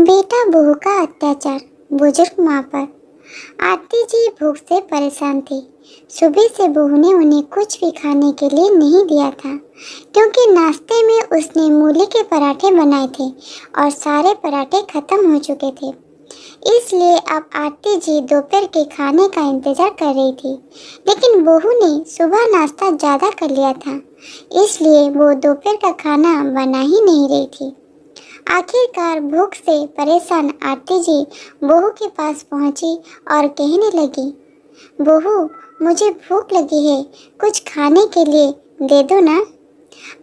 बेटा बहू का अत्याचार, बुजुर्ग माँ पर। आरती जी भूख से परेशान थी। सुबह से बहू ने उन्हें कुछ भी खाने के लिए नहीं दिया था, क्योंकि नाश्ते में उसने मूली के पराठे बनाए थे और सारे पराठे खत्म हो चुके थे। इसलिए अब आरती जी दोपहर के खाने का इंतजार कर रही थी, लेकिन बहू ने सुबह नाश्ता ज़्यादा कर लिया था, इसलिए वो दोपहर का खाना बना ही नहीं रही थी। आखिरकार भूख से परेशान आरती जी बहू के पास पहुंची और कहने लगी, बहू, मुझे भूख लगी है, कुछ खाने के लिए दे दो ना।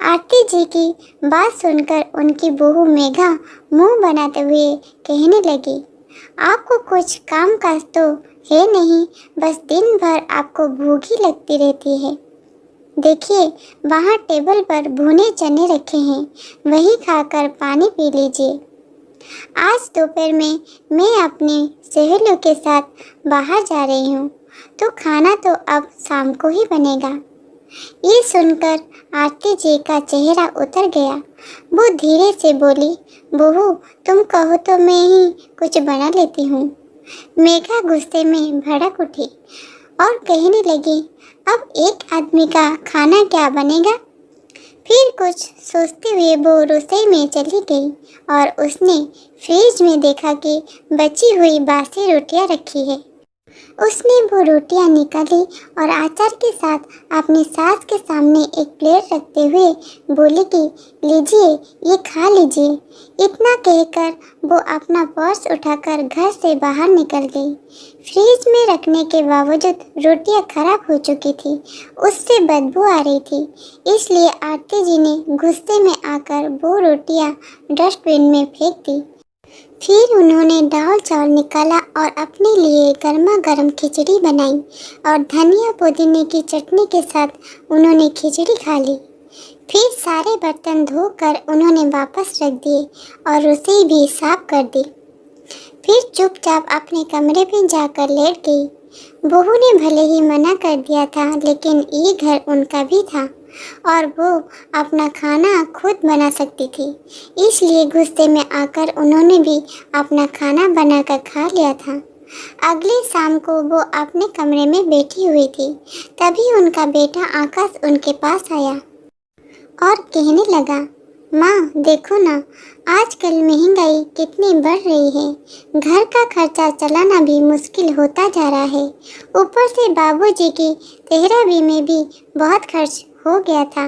आरती जी की बात सुनकर उनकी बहू मेघा मुंह बनाते हुए कहने लगी, आपको कुछ काम काज तो है नहीं, बस दिन भर आपको भूख ही लगती रहती है। देखिए, वहाँ टेबल पर भुने चने रखे हैं, वही खाकर पानी पी लीजिए। आज दोपहर में मैं अपनी सहेलियों के साथ बाहर जा रही हूँ, तो खाना तो अब शाम को ही बनेगा। ये सुनकर आरती जी का चेहरा उतर गया। वो धीरे से बोली, बहू, तुम कहो तो मैं ही कुछ बना लेती हूँ। मेघा गुस्से में भड़क उठी और कहने लगी, अब एक आदमी का खाना क्या बनेगा। फिर कुछ सोचते हुए वो रसोई में चली गई और उसने फ्रिज में देखा कि बची हुई बासी रोटियां रखी है। उसने वो रोटियां निकाली और अचार के साथ अपनी सास के सामने एक प्लेट रखते हुए बोली कि लीजिए, ये खा लीजिए। इतना कहकर वो अपना पर्स उठाकर घर से बाहर निकल गई। फ्रिज में रखने के बावजूद रोटियां खराब हो चुकी थी, उससे बदबू आ रही थी। इसलिए आरती जी ने गुस्से में आकर वो रोटियां डस्टबिन में फेंक दी। फिर उन्होंने दाल चावल निकाला और अपने लिए गर्मा गर्म खिचड़ी बनाई और धनिया पुदीने की चटनी के साथ उन्होंने खिचड़ी खा ली। फिर सारे बर्तन धोकर उन्होंने वापस रख दिए और रसोई भी साफ कर दी। फिर चुपचाप अपने कमरे में जाकर लेट गई। बहू ने भले ही मना कर दिया था, लेकिन ये घर उनका भी था और वो अपना खाना खुद बना सकती थी। इसलिए गुस्से में आकर उन्होंने भी अपना खाना बनाकर खा लिया था। अगली शाम को वो अपने कमरे में बैठी हुई थी, तभी उनका बेटा आकाश उनके पास आया और कहने लगा, माँ देखो ना, आजकल महंगाई कितनी बढ़ रही है, घर का खर्चा चलाना भी मुश्किल होता जा रहा है। ऊपर से बाबूजी की तेहरावी में भी बहुत खर्च हो गया था।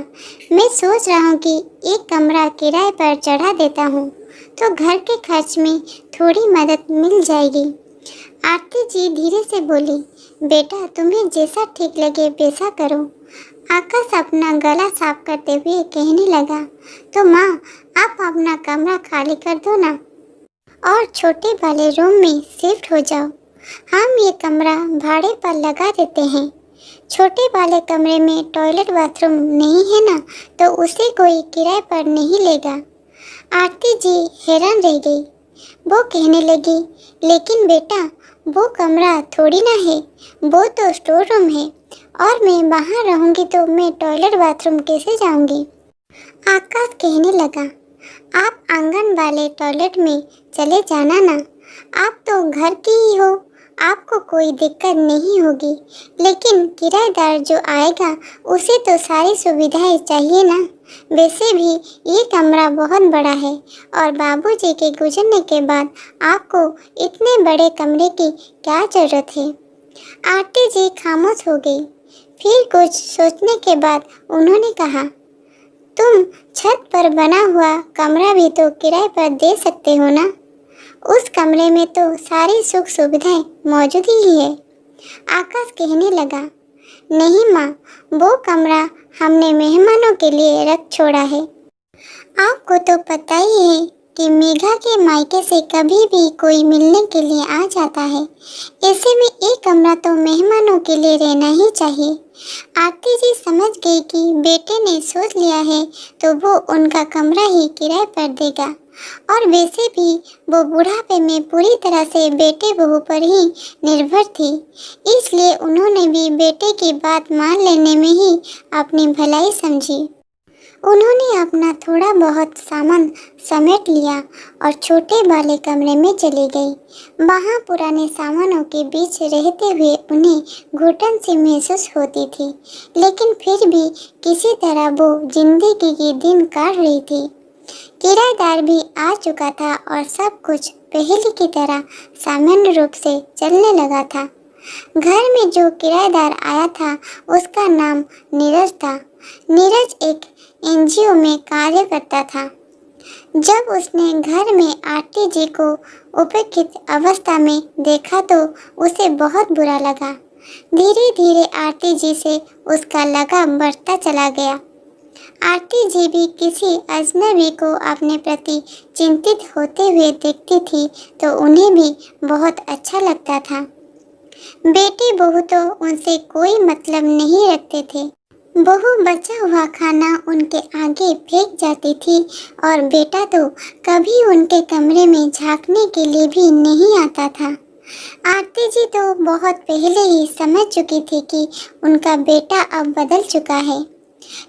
मैं सोच रहा हूँ कि एक कमरा किराए पर चढ़ा देता हूँ, तो घर के खर्च में थोड़ी मदद मिल जाएगी। आरती जी धीरे से बोली, बेटा तुम्हें जैसा ठीक लगे वैसा करो। आकाश अपना गला साफ करते हुए कहने लगा, तो माँ आप अपना कमरा खाली कर दो ना और छोटे वाले रूम में शिफ्ट हो जाओ। हम ये कमरा भाड़े पर लगा देते हैं। छोटे वाले कमरे में टॉयलेट बाथरूम नहीं है ना, तो उसे कोई किराए पर नहीं लेगा। आरती जी हैरान रह गई। वो कहने लगी, लेकिन बेटा वो कमरा थोड़ी ना है, वो तो स्टोर रूम है और मैं वहाँ रहूँगी तो मैं टॉयलेट बाथरूम कैसे जाऊँगी। आकाश कहने लगा, आप आंगन वाले टॉयलेट में चले जाना ना, आप तो घर की ही हो, आपको कोई दिक्कत नहीं होगी। लेकिन किराएदार जो आएगा उसे तो सारी सुविधाएं चाहिए ना। वैसे भी ये कमरा बहुत बड़ा है और बाबूजी के गुजरने के बाद आपको इतने बड़े कमरे की क्या ज़रूरत है। आरती जी खामोश हो गई। फिर कुछ सोचने के बाद उन्होंने कहा, तुम छत पर बना हुआ कमरा भी तो किराए पर दे सकते हो ना। उस कमरे में तो सारी सुख सुविधाएं मौजूद ही है। आकाश कहने लगा, नहीं माँ, वो कमरा हमने मेहमानों के लिए रख छोड़ा है। आपको तो पता ही है कि मेघा के मायके से कभी भी कोई मिलने के लिए आ जाता है। ऐसे में एक कमरा तो मेहमानों के लिए रहना ही चाहिए। आरती जी समझ गई कि बेटे ने सोच लिया है, तो वो उनका कमरा ही किराए पर देगा और वैसे भी वो बुढ़ापे में पूरी तरह से बेटे बहू पर ही निर्भर थी। इसलिए उन्होंने भी बेटे की बात मान लेने में ही अपनी भलाई समझी। उन्होंने अपना थोड़ा बहुत सामान समेट लिया और छोटे वाले कमरे में चली गई। वहाँ पुराने सामानों के बीच रहते हुए उन्हें घुटन सी महसूस होती थी, लेकिन फिर भी किसी तरह वो जिंदगी के दिन काट रही थी। किराएदार भी आ चुका था और सब कुछ पहले की तरह सामान्य रूप से चलने लगा था। घर में जो किराएदार आया था उसका नाम नीरज था। नीरज एक एनजीओ में कार्य करता था। जब उसने घर में आरती जी को उपेक्षित अवस्था में देखा तो उसे बहुत बुरा लगा। धीरे धीरे आरती जी से उसका लगाव बढ़ता चला गया। आरती जी भी किसी अजनबी को अपने प्रति चिंतित होते हुए देखती थी तो उन्हें भी बहुत अच्छा लगता था। बेटे बहू तो उनसे कोई मतलब नहीं रखते थे। बहू बचा हुआ खाना उनके आगे फेंक जाती थी और बेटा तो कभी उनके कमरे में झांकने के लिए भी नहीं आता था। आरती जी तो बहुत पहले ही समझ चुकी थी कि उनका बेटा अब बदल चुका है,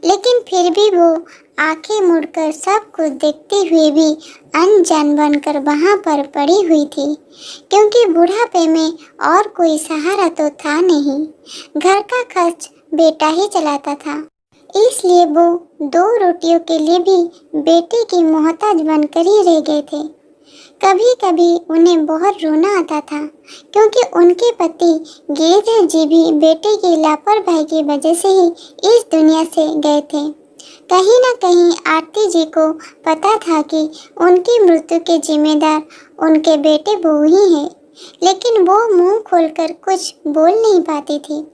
लेकिन फिर भी वो आंखें मुड़कर सब कुछ देखते हुए भी अनजान बनकर वहाँ पर पड़ी हुई थी, क्योंकि बुढ़ापे में और कोई सहारा तो था नहीं। घर का खर्च बेटा ही चलाता था, इसलिए वो 2 रोटियों के लिए भी बेटे की मोहताज बनकर ही रह गए थे। कभी कभी उन्हें बहुत रोना आता था, क्योंकि उनके पति गिरधर जी भी बेटे की लापरवाही की वजह से ही इस दुनिया से गए थे। कहीं न कहीं आरती जी को पता था कि उनकी मृत्यु के जिम्मेदार उनके बेटे बहू ही हैं, लेकिन वो मुंह खोलकर कुछ बोल नहीं पाती थी।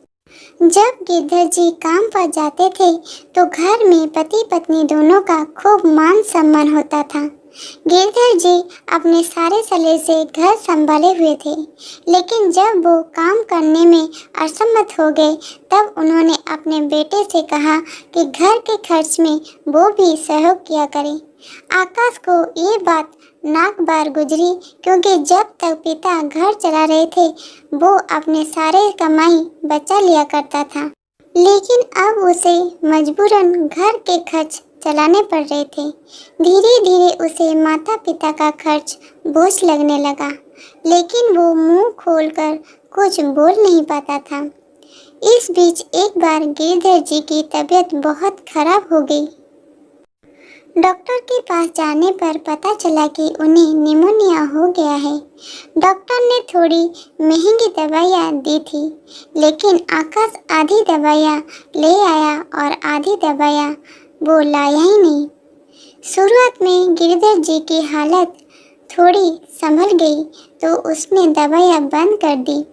जब गिरधर जी काम पर जाते थे तो घर में पति पत्नी दोनों का खूब मान सम्मान होता था। गिरधर जी अपने सारे सले से घर संभाले हुए थे, लेकिन जब वो काम करने में असमर्थ हो गए तब उन्होंने अपने बेटे से कहा कि घर के खर्च में वो भी सहयोग किया करे। आकाश को ये बात नाक बार गुजरी, क्योंकि जब तक पिता घर चला रहे थे वो अपने सारे कमाई बचा लिया करता था, लेकिन अब उसे मजबूरन घर के खर्च चलाने पड़ रहे थे। धीरे धीरे उसे माता पिता का खर्च बोझ लगने लगा, लेकिन वो मुंह खोलकर कुछ बोल नहीं पाता था। इस बीच एक बार गिरधर जी की तबीयत बहुत खराब हो गई। डॉक्टर के पास जाने पर पता चला कि उन्हें निमोनिया हो गया है। डॉक्टर ने थोड़ी महंगी दवाइयाँ दी थी, लेकिन आकाश आधी दवाइयाँ ले आया और आधी दवाइयाँ वो लाया ही नहीं। शुरुआत में गिरधर जी की हालत थोड़ी संभल गई तो उसने दवाइयाँ बंद कर दी।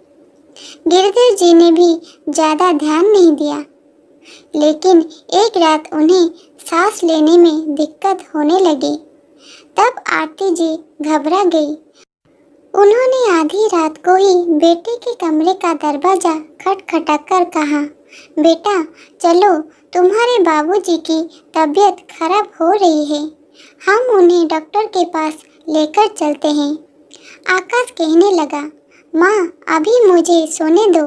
गिरधर जी ने भी ज़्यादा ध्यान नहीं दिया, लेकिन एक रात उन्हें सांस लेने में दिक्कत होने लगी। तब आरती जी घबरा गई। उन्होंने आधी रात को ही बेटे के कमरे का दरवाजा खटखटाकर कर कहा, बेटा चलो, तुम्हारे बाबूजी की तबीयत खराब हो रही है, हम उन्हें डॉक्टर के पास लेकर चलते हैं। आकाश कहने लगा, माँ अभी मुझे सोने दो,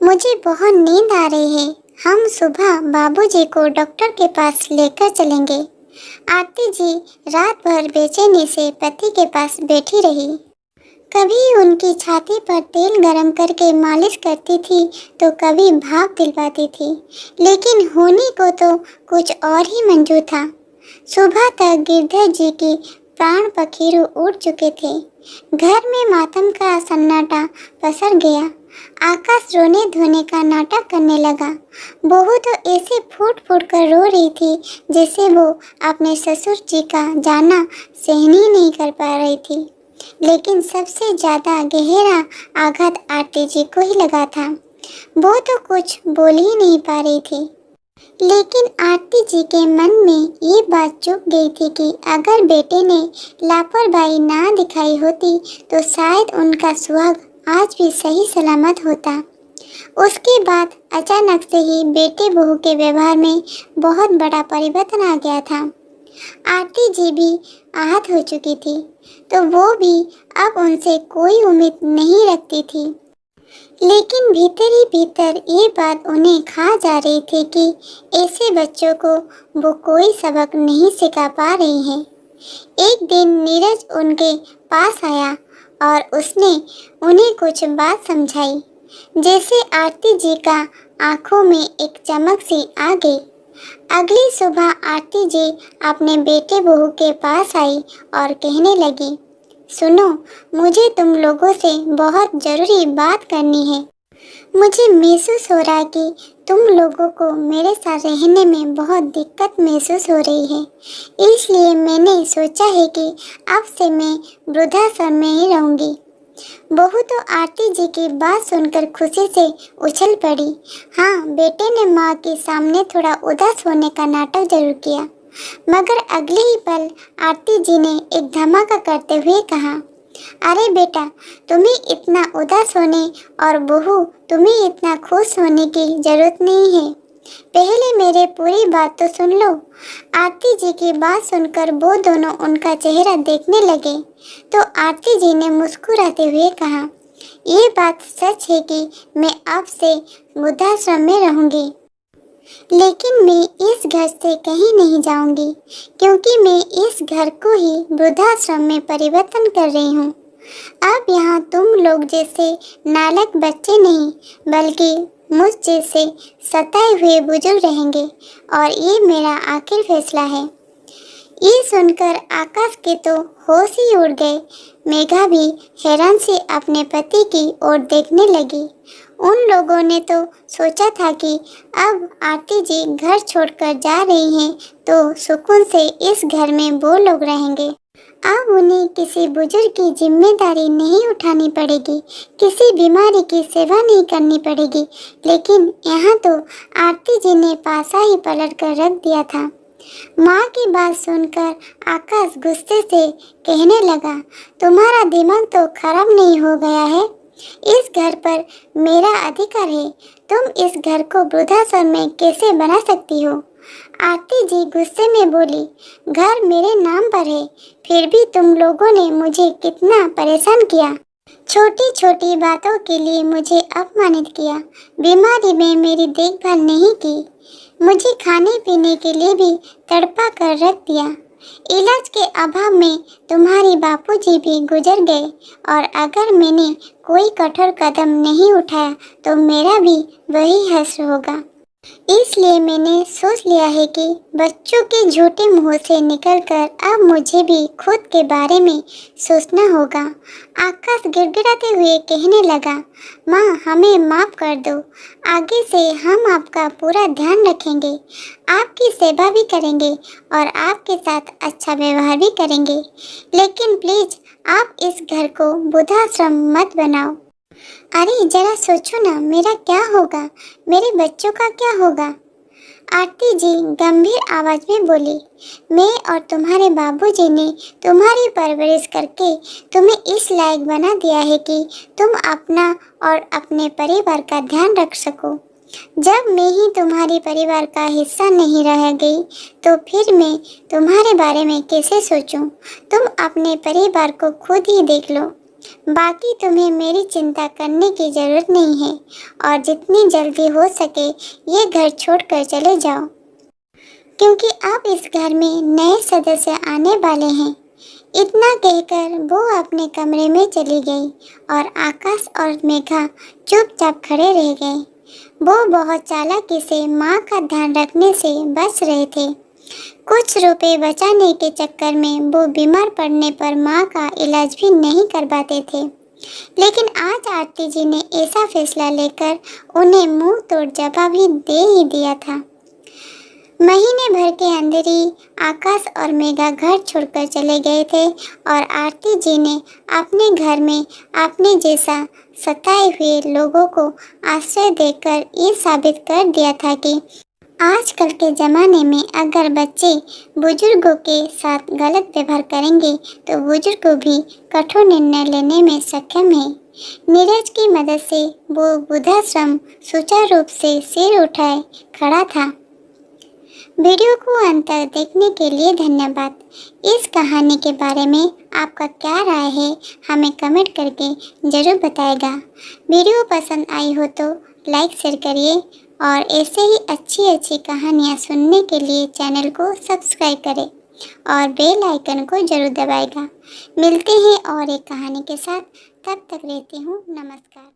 मुझे बहुत नींद आ रही है, हम सुबह बाबूजी को डॉक्टर के पास लेकर चलेंगे। आरती जी रात भर बेचैनी से पति के पास बैठी रही। कभी उनकी छाती पर तेल गरम करके मालिश करती थी तो कभी भाप दिलवाती थी, लेकिन होने को तो कुछ और ही मंजूर था। सुबह तक गिरधर जी की प्राण पखेरु उड़ चुके थे। घर में मातम का सन्नाटा पसर गया। आकाश रोने धोने का नाटक करने लगा। बहू तो ऐसे फूट फूट कर रो रही थी जैसे वो अपने ससुर जी का जाना सहन ही नहीं कर पा रही थी, लेकिन सबसे ज़्यादा गहरा आघात आरती जी को ही लगा था। वो तो कुछ बोल ही नहीं पा रही थी, लेकिन आरती जी के मन में ये बात चुप गई थी कि अगर बेटे ने लापरवाही ना दिखाई होती तो शायद उनका सुहाग आज भी सही सलामत होता। उसके बाद अचानक से ही बेटे बहू के व्यवहार में बहुत बड़ा परिवर्तन आ गया था। आरती जी भी आहत हो चुकी थी, तो वो भी अब उनसे कोई उम्मीद नहीं रखती थी। लेकिन भीतर ही भीतर ये बात उन्हें खा जा रही थी कि ऐसे बच्चों को वो कोई सबक नहीं सिखा पा रही हैं। एक दिन नीरज उनके पास आया और उसने उन्हें कुछ बात समझाई। जैसे आरती जी का आंखों में एक चमक सी आ गई। अगली सुबह आरती जी अपने बेटे बहू के पास आई और कहने लगी, सुनो, मुझे तुम लोगों से बहुत ज़रूरी बात करनी है। मुझे महसूस हो रहा है कि तुम लोगों को मेरे साथ रहने में बहुत दिक्कत महसूस हो रही है। इसलिए मैंने सोचा है कि अब से मैं वृद्धाश्रम में ही रहूँगी। बहू तो आरती जी की बात सुनकर खुशी से उछल पड़ी। हाँ, बेटे ने माँ के सामने थोड़ा उदास होने का नाटक जरूर किया, मगर अगले ही पल आरती जी ने एक धमाका करते हुए कहा, अरे बेटा, तुम्हें इतना उदास होने और बहू तुम्हें इतना खुश होने की जरूरत नहीं है। पहले मेरे पूरी बात तो सुन लो। आरती जी की बात सुनकर वो दोनों उनका चेहरा देखने लगे तो आरती जी ने मुस्कुराते हुए कहा, ये बात सच है कि मैं अब से वृद्धाश्रम में रहूंगी, लेकिन मैं इस घर से कहीं नहीं जाऊंगी, क्योंकि मैं इस घर को ही वृद्धाश्रम में परिवर्तन कर रही हूँ। अब यहाँ तुम लोग जैसे नालायक बच्चे नहीं, बल्कि मुझ जैसे सताए हुए बुजुर्ग रहेंगे, और ये मेरा आखिर फैसला है। ये सुनकर आकाश के तो होश ही उड़ गए। मेघा भी हैरान से अपने पति की ओर देखने लगी। उन लोगों ने तो सोचा था कि अब आरती जी घर छोड़कर जा रही हैं तो सुकून से इस घर में वो लोग रहेंगे। अब उन्हें किसी बुजुर्ग की जिम्मेदारी नहीं उठानी पड़ेगी, किसी बीमारी की सेवा नहीं करनी पड़ेगी। लेकिन यहाँ तो आरती जी ने पासा ही पलट कर रख दिया था। माँ की बात सुनकर आकाश गुस्से से कहने लगा, तुम्हारा दिमाग तो खराब नहीं हो गया है? इस घर पर मेरा अधिकार है, तुम इस घर को वृद्धाश्रम में कैसे बना सकती हो? आरती जी गुस्से में बोली, घर मेरे नाम पर है, फिर भी तुम लोगों ने मुझे कितना परेशान किया। छोटी छोटी बातों के लिए मुझे अपमानित किया, बीमारी में मेरी देखभाल नहीं की, मुझे खाने पीने के लिए भी तड़पा कर रख दिया। इलाज के अभाव में तुम्हारे बापूजी भी गुजर गए, और अगर मैंने कोई कठोर कदम नहीं उठाया तो मेरा भी वही हश्र होगा। इसलिए मैंने सोच लिया है कि बच्चों के झूठे मुंह से निकलकर अब मुझे भी खुद के बारे में सोचना होगा। आकाश गिड़गिड़ाते हुए कहने लगा, माँ, हमें माफ़ कर दो, आगे से हम आपका पूरा ध्यान रखेंगे, आपकी सेवा भी करेंगे और आपके साथ अच्छा व्यवहार भी करेंगे, लेकिन प्लीज़ आप इस घर को वृद्धाश्रम मत बनाओ। अरे जरा सोचो ना, मेरा क्या होगा, मेरे बच्चों का क्या होगा? आरती जी गंभीर आवाज में बोली, मैं और तुम्हारे बाबूजी ने तुम्हारी परवरिश करके तुम्हें इस लायक बना दिया है कि तुम अपना और अपने परिवार का ध्यान रख सको। जब मैं ही तुम्हारे परिवार का हिस्सा नहीं रह गई तो फिर मैं तुम्हारे बारे में कैसे सोचूं? तुम अपने परिवार को खुद ही देख लो, बाकी तुम्हें मेरी चिंता करने की ज़रूरत नहीं है, और जितनी जल्दी हो सके ये घर छोड़कर चले जाओ, क्योंकि अब इस घर में नए सदस्य आने वाले हैं। इतना कहकर वो अपने कमरे में चली गई और आकाश और मेघा चुपचाप खड़े रह गए। वो बहुत चालाकी से माँ का ध्यान रखने से बच रहे थे। कुछ रुपए बचाने के चक्कर में वो बीमार पड़ने पर माँ का इलाज भी नहीं करवाते थे, लेकिन आज आरती जी ने ऐसा फैसला लेकर उन्हें मुंह तोड़ जवाब ही दे ही दिया था। महीने भर के अंदर ही आकाश और मेघा घर छोड़कर चले गए थे, और आरती जी ने अपने घर में अपने जैसा सताए हुए लोगों को आश्रय देकर ये साबित कर दिया था कि आजकल के ज़माने में अगर बच्चे बुजुर्गों के साथ गलत व्यवहार करेंगे तो बुजुर्ग भी कठोर निर्णय लेने में सक्षम है। नीरज की मदद से वो वृद्धाश्रम सुचारू रूप से सिर उठाए खड़ा था। वीडियो को अंत तक देखने के लिए धन्यवाद। इस कहानी के बारे में आपका क्या राय है हमें कमेंट करके ज़रूर बताएगा। वीडियो पसंद आई हो तो लाइक शेयर करिए और ऐसे ही अच्छी कहानियाँ सुनने के लिए चैनल को सब्सक्राइब करें और बेल आइकन को ज़रूर दबाएगा। मिलते हैं और एक कहानी के साथ, तब तक रहती हूँ नमस्कार।